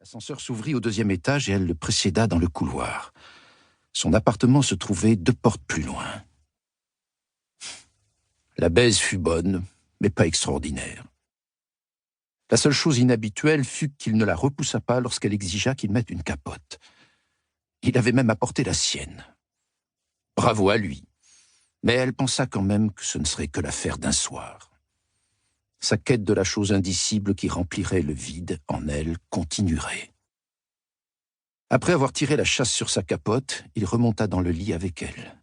L'ascenseur s'ouvrit au 2e étage et elle le précéda dans le couloir. Son appartement se trouvait 2 portes plus loin. La baise fut bonne, mais pas extraordinaire. La seule chose inhabituelle fut qu'il ne la repoussa pas lorsqu'elle exigea qu'il mette une capote. Il avait même apporté la sienne. Bravo à lui. Mais elle pensa quand même que ce ne serait que l'affaire d'un soir. Sa quête de la chose indicible qui remplirait le vide en elle continuerait. Après avoir tiré la chasse sur sa capote, il remonta dans le lit avec elle.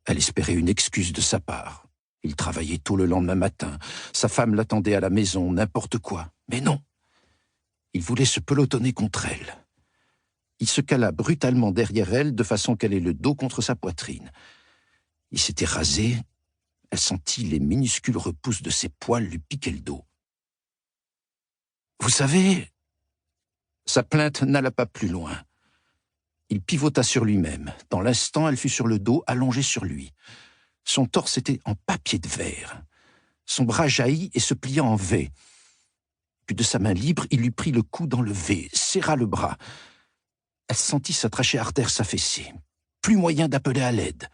Elle espérait une excuse de sa part. Il travaillait tôt le lendemain matin. Sa femme l'attendait à la maison, n'importe quoi. Mais non. Il voulait se pelotonner contre elle. Il se cala brutalement derrière elle de façon qu'elle ait le dos contre sa poitrine. Il s'était rasé. Elle sentit les minuscules repousses de ses poils lui piquer le dos. Vous savez, sa plainte n'alla pas plus loin. Il pivota sur lui-même. Dans l'instant, elle fut sur le dos, allongée sur lui. Son torse était en papier de verre. Son bras jaillit et se plia en V. Puis de sa main libre, il lui prit le cou dans le V, serra le bras. Elle sentit sa trachée artère s'affaisser. Plus moyen d'appeler à l'aide.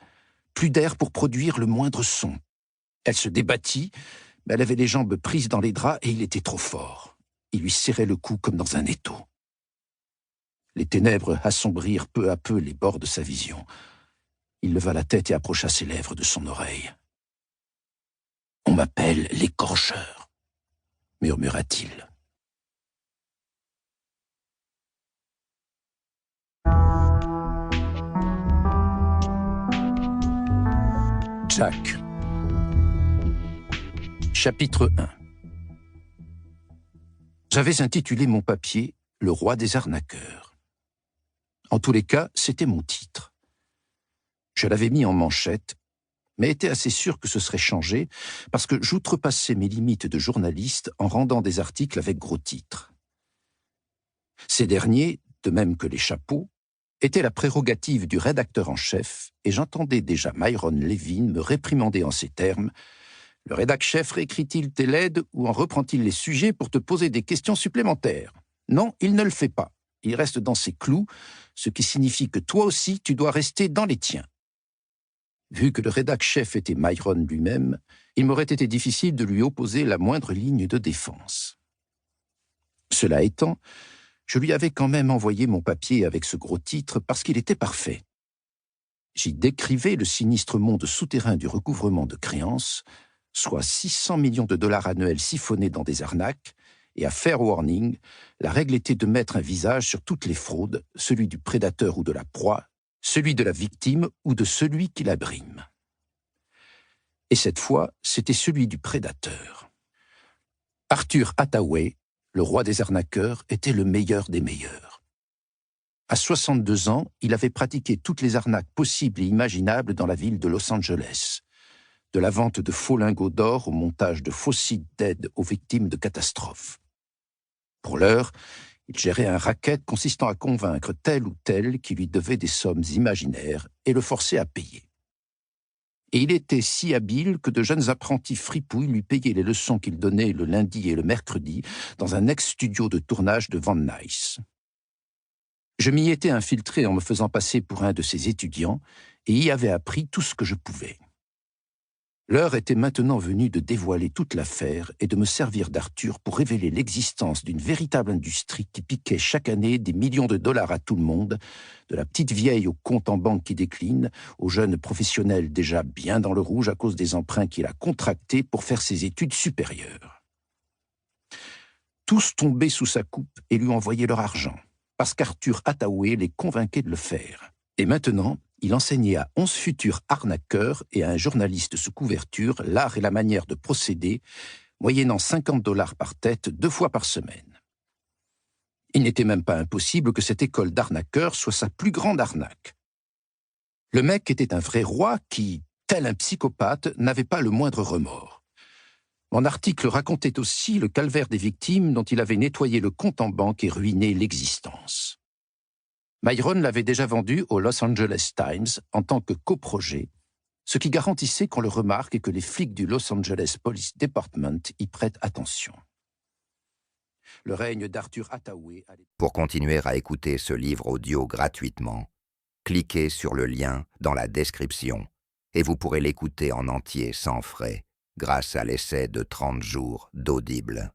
Plus d'air pour produire le moindre son. Elle se débattit, mais elle avait les jambes prises dans les draps et il était trop fort. Il lui serrait le cou comme dans un étau. Les ténèbres assombrirent peu à peu les bords de sa vision. Il leva la tête et approcha ses lèvres de son oreille. « On m'appelle l'écorcheur », murmura-t-il. Jack. Chapitre 1. J'avais intitulé mon papier « Le roi des arnaqueurs ». En tous les cas, c'était mon titre. Je l'avais mis en manchette, mais était assez sûr que ce serait changé parce que j'outrepassais mes limites de journaliste en rendant des articles avec gros titres. Ces derniers, de même que les chapeaux, étaient la prérogative du rédacteur en chef et j'entendais déjà Myron Levin me réprimander en ces termes. Le rédac-chef réécrit-il tes LED ou en reprend-il les sujets pour te poser des questions supplémentaires? Non, il ne le fait pas. Il reste dans ses clous, ce qui signifie que toi aussi, tu dois rester dans les tiens. Vu que le rédac-chef était Myron lui-même, il m'aurait été difficile de lui opposer la moindre ligne de défense. Cela étant, je lui avais quand même envoyé mon papier avec ce gros titre parce qu'il était parfait. J'y décrivais le sinistre monde souterrain du recouvrement de créances, soit 600 millions de dollars annuels siphonnés dans des arnaques, et à fair warning, la règle était de mettre un visage sur toutes les fraudes, celui du prédateur ou de la proie, celui de la victime ou de celui qui la brime. Et cette fois, c'était celui du prédateur. Arthur Hathaway, le roi des arnaqueurs, était le meilleur des meilleurs. À 62 ans, il avait pratiqué toutes les arnaques possibles et imaginables dans la ville de Los Angeles. De la vente de faux lingots d'or au montage de faux sites d'aide aux victimes de catastrophes. Pour l'heure, il gérait un racket consistant à convaincre tel ou tel qui lui devait des sommes imaginaires et le forcer à payer. Et il était si habile que de jeunes apprentis fripouilles lui payaient les leçons qu'il donnait le lundi et le mercredi dans un ex-studio de tournage de Van Nuys. Je m'y étais infiltré en me faisant passer pour un de ses étudiants et y avais appris tout ce que je pouvais. L'heure était maintenant venue de dévoiler toute l'affaire et de me servir d'Arthur pour révéler l'existence d'une véritable industrie qui piquait chaque année des millions de dollars à tout le monde, de la petite vieille au compte en banque qui décline, aux jeunes professionnels déjà bien dans le rouge à cause des emprunts qu'il a contractés pour faire ses études supérieures. Tous tombaient sous sa coupe et lui envoyaient leur argent, parce qu'Arthur Hathaway les convainquait de le faire. Et maintenant, il enseignait à 11 futurs arnaqueurs et à un journaliste sous couverture l'art et la manière de procéder, moyennant $50 par tête 2 fois par semaine. Il n'était même pas impossible que cette école d'arnaqueurs soit sa plus grande arnaque. Le mec était un vrai roi qui, tel un psychopathe, n'avait pas le moindre remords. Mon article racontait aussi le calvaire des victimes dont il avait nettoyé le compte en banque et ruiné l'existence. Myron l'avait déjà vendu au Los Angeles Times en tant que coprojet, ce qui garantissait qu'on le remarque et que les flics du Los Angeles Police Department y prêtent attention. Le règne d'Arthur Hathaway allait... Pour continuer à écouter ce livre audio gratuitement, cliquez sur le lien dans la description et vous pourrez l'écouter en entier sans frais grâce à l'essai de 30 jours d'Audible.